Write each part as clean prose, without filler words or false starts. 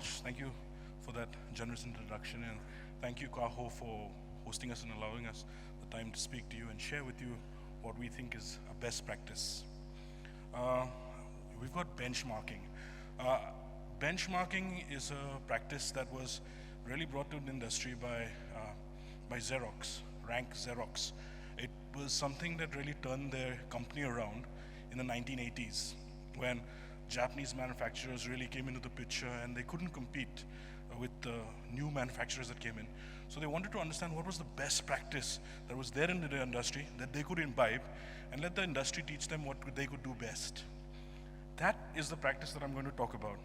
much. Thank you for that generous introduction, and thank you, CAHO, for hosting us and allowing us the time to speak to you and share with you what we think is a best practice. Uh, we've got benchmarking. Uh, Benchmarking is a practice that was really brought to the industry by Xerox, Rank Xerox. It was something that really turned their company around in the 1980s when Japanese manufacturers really came into the picture and they couldn't compete with the new manufacturers that came in. So they wanted to understand what was the best practice that was there in the industry that they could imbibe and let the industry teach them what they could do best. That is the practice that I'm going to talk about.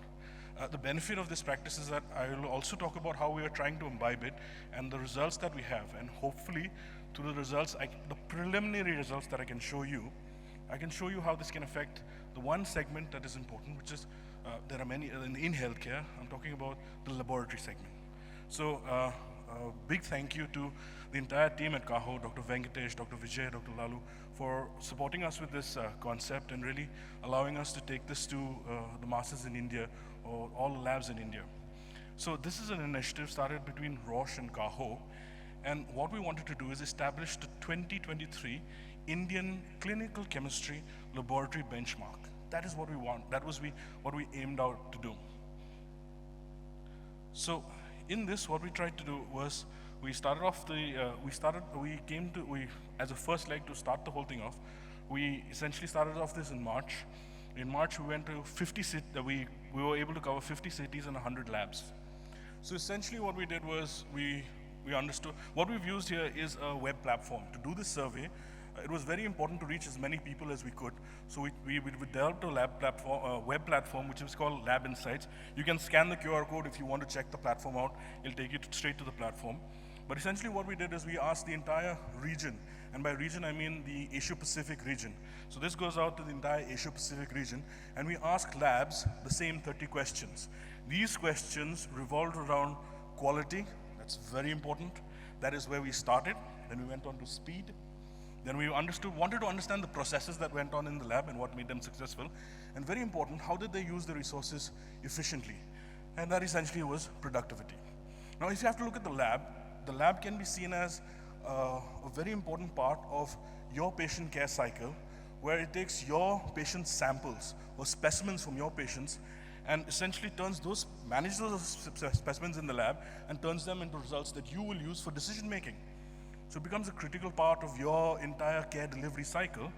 The benefit of this practice is that I will also talk about how we are trying to imbibe it and the results that we have, and hopefully through the results, the preliminary results that I can show you how this can affect the one segment that is important, which is, there are many, in healthcare, I'm talking about the laboratory segment. So a big thank you to the entire team at CAHO, Dr. Venkatesh, Dr. Vijay, Dr. Lalu, for supporting us with this concept and really allowing us to take this to the masses in India, or all the labs in India. So this is an initiative started between Roche and CAHO, and what we wanted to do is establish the 2023 Indian Clinical Chemistry Laboratory Benchmark. That is what we want. That was what we aimed out to do. So in this, what we tried to do was we started off as a first leg to start the whole thing off. We essentially started off this in March. In March, we went to 50 cities. We were able to cover 50 cities and 100 labs. So essentially, what we did was we understood what we've used here is a web platform to do this survey. It was very important to reach as many people as we could. So we developed a web platform, which is called Lab Insights. You can scan the QR code if you want to check the platform out. It'll take you straight to the platform. But essentially what we did is we asked the entire region, and by region I mean the Asia-Pacific region. So this goes out to the entire Asia-Pacific region, and we asked labs the same 30 questions. These questions revolved around quality. That's very important. That is where we started. Then we went on to speed. Then we wanted to understand the processes that went on in the lab and what made them successful. And very important, how did they use the resources efficiently? And that essentially was productivity. Now, if you have to look at the lab can be seen as a very important part of your patient care cycle, where it takes your patient samples or specimens from your patients and essentially manages those specimens in the lab and turns them into results that you will use for decision making. So it becomes a critical part of your entire care delivery cycle,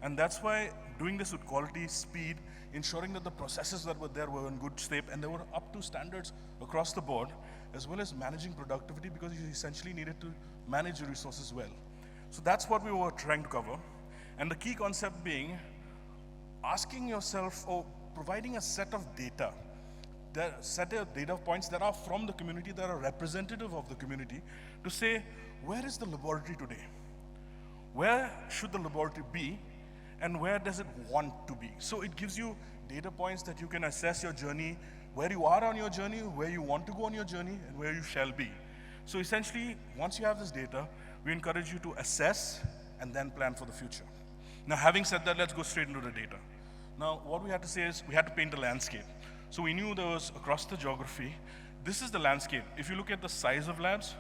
and that's why doing this with quality, speed, ensuring that the processes that were there were in good shape and they were up to standards across the board, as well as managing productivity, because you essentially needed to manage your resources well. So that's what we were trying to cover. And the key concept being asking yourself or providing a set of data, data points that are from the community, that are representative of the community, to say, where is the laboratory today? Where should the laboratory be? And where does it want to be? So it gives you data points that you can assess your journey, where you are on your journey, where you want to go on your journey, and where you shall be. So essentially, once you have this data, we encourage you to assess and then plan for the future. Now, having said that, let's go straight into the data. Now, what we had to say is we had to paint a landscape. So we knew there was across the geography, this is the landscape. If you look at the size of labs,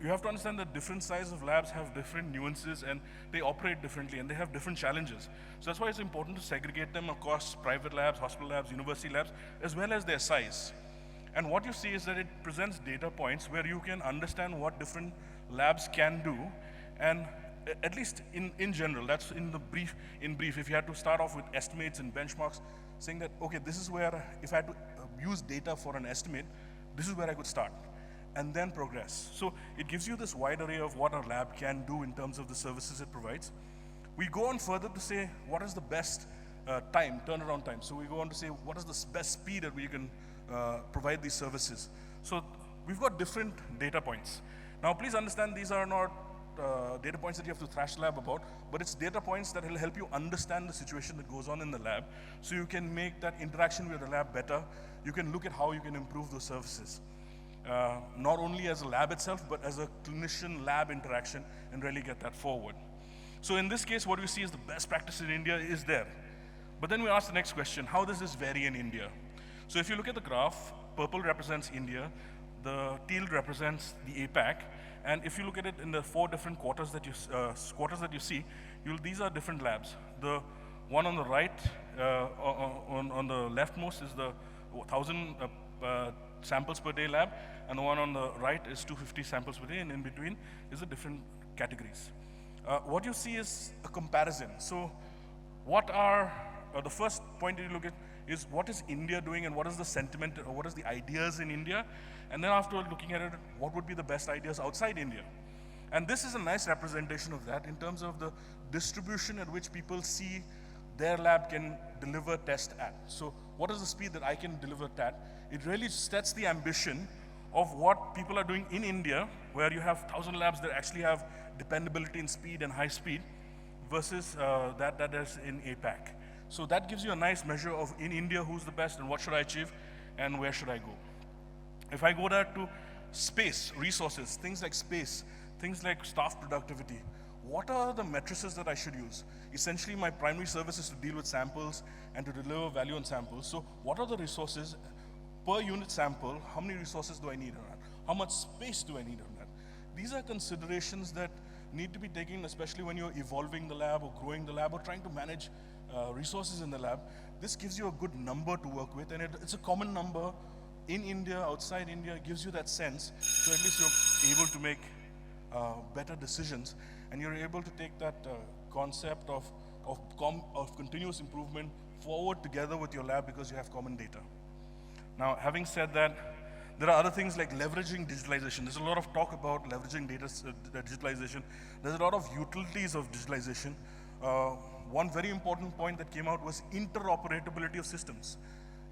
you have to understand that different sizes of labs have different nuances and they operate differently and they have different challenges. So that's why it's important to segregate them across private labs, hospital labs, university labs, as well as their size. And what you see is that it presents data points where you can understand what different labs can do, and at least in general, that's in brief, if you had to start off with estimates and benchmarks, saying that, okay, this is where, if I had to use data for an estimate, this is where I could start, and then progress. So it gives you this wide array of what our lab can do in terms of the services it provides. We go on further to say, what is the best turnaround time? So we go on to say, what is the best speed that we can provide these services? So we've got different data points. Now, please understand, these are not data points that you have to thrash the lab about, but it's data points that will help you understand the situation that goes on in the lab, so you can make that interaction with the lab better. You can look at how you can improve those services, not only as a lab itself, but as a clinician-lab interaction, and really get that forward. So in this case, what we see is the best practice in India is there. But then we ask the next question, how does this vary in India? So if you look at the graph, purple represents India, the teal represents the APAC, and if you look at it in the 4 different quarters that you see, these are different labs. The one on the right, on the leftmost is the 1,000 samples per day lab, and the one on the right is 250 samples per day, and in between is the different categories. What you see is a comparison. So what are, the first point that you look at is what is India doing and what is the sentiment or what is the ideas in India, and then after looking at it, what would be the best ideas outside India. And this is a nice representation of that in terms of the distribution at which people see their lab can deliver test at. So what is the speed that I can deliver at? It really sets the ambition of what people are doing in India, where you have 1,000 labs that actually have dependability in speed and high speed, versus that is in APAC. So that gives you a nice measure of in India who's the best and what should I achieve and where should I go. If I go there to space, resources, things like space, things like staff productivity, what are the matrices that I should use? Essentially, my primary service is to deal with samples and to deliver value on samples. So what are the resources per unit sample? How many resources do I need on that? How much space do I need on that? These are considerations that need to be taken, especially when you're evolving the lab or growing the lab or trying to manage resources in the lab. This gives you a good number to work with, and it's a common number in India, outside India. It gives you that sense, so at least you're able to make better decisions, and you're able to take that concept of continuous improvement forward together with your lab because you have common data. Now, having said that, there are other things like leveraging digitalization. There's a lot of talk about leveraging data digitalization. There's a lot of utilities of digitalization. One very important point that came out was interoperability of systems.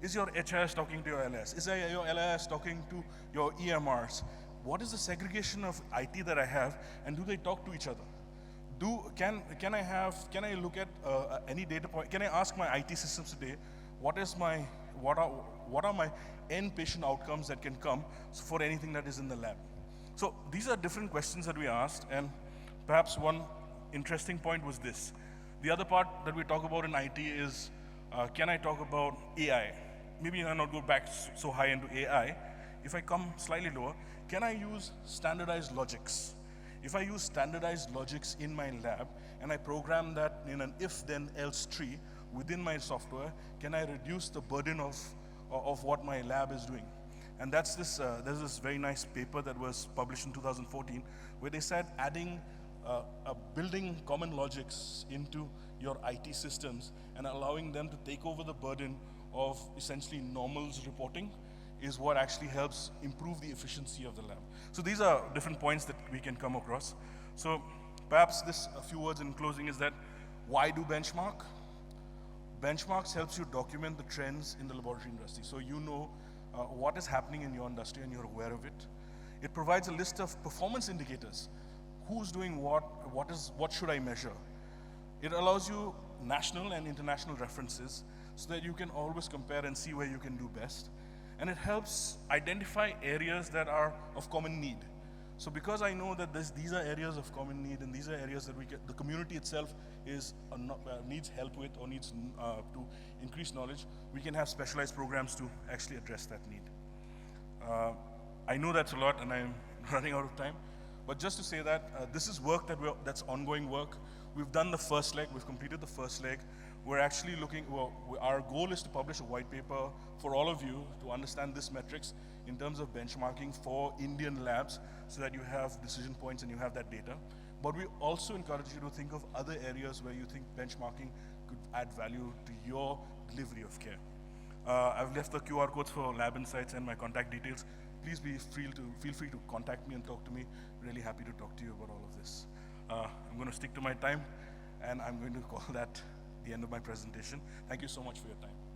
Is your HIS talking to your LIS? Is your LIS talking to your EMRs? What is the segregation of IT that I have, and do they talk to each other? Can I look at any data point? Can I ask my IT systems today, what are my end patient outcomes that can come for anything that is in the lab? So these are different questions that we asked, and perhaps one interesting point was this. The other part that we talk about in IT is, can I talk about AI? Maybe I not go back so high into AI. If I come slightly lower, can I use standardized logics? If I use standardized logics in my lab and I program that in an if-then-else tree within my software, can I reduce the burden of what my lab is doing? And there's this very nice paper that was published in 2014 where they said building common logics into your IT systems and allowing them to take over the burden of essentially normals reporting is what actually helps improve the efficiency of the lab. So these are different points that we can come across. So perhaps a few words in closing is that, why do benchmark? Benchmarks helps you document the trends in the laboratory industry. So you know what is happening in your industry and you're aware of it. It provides a list of performance indicators. Who's doing what should I measure? It allows you national and international references so that you can always compare and see where you can do best. And it helps identify areas that are of common need. So because I know that these are areas of common need and these are areas that the community itself needs help with or needs to increase knowledge, we can have specialized programs to actually address that need. I know that's a lot and I'm running out of time, but just to say that this is work that's ongoing work. We've done the first leg, we've completed the first leg. We're actually our goal is to publish a white paper for all of you to understand this metrics in terms of benchmarking for Indian labs so that you have decision points and you have that data. But we also encourage you to think of other areas where you think benchmarking could add value to your delivery of care. I've left the QR codes for lab insights and my contact details. Please feel free to contact me and talk to me. Really happy to talk to you about all of this. I'm going to stick to my time and I'm going to call that the end of my presentation. Thank you so much for your time.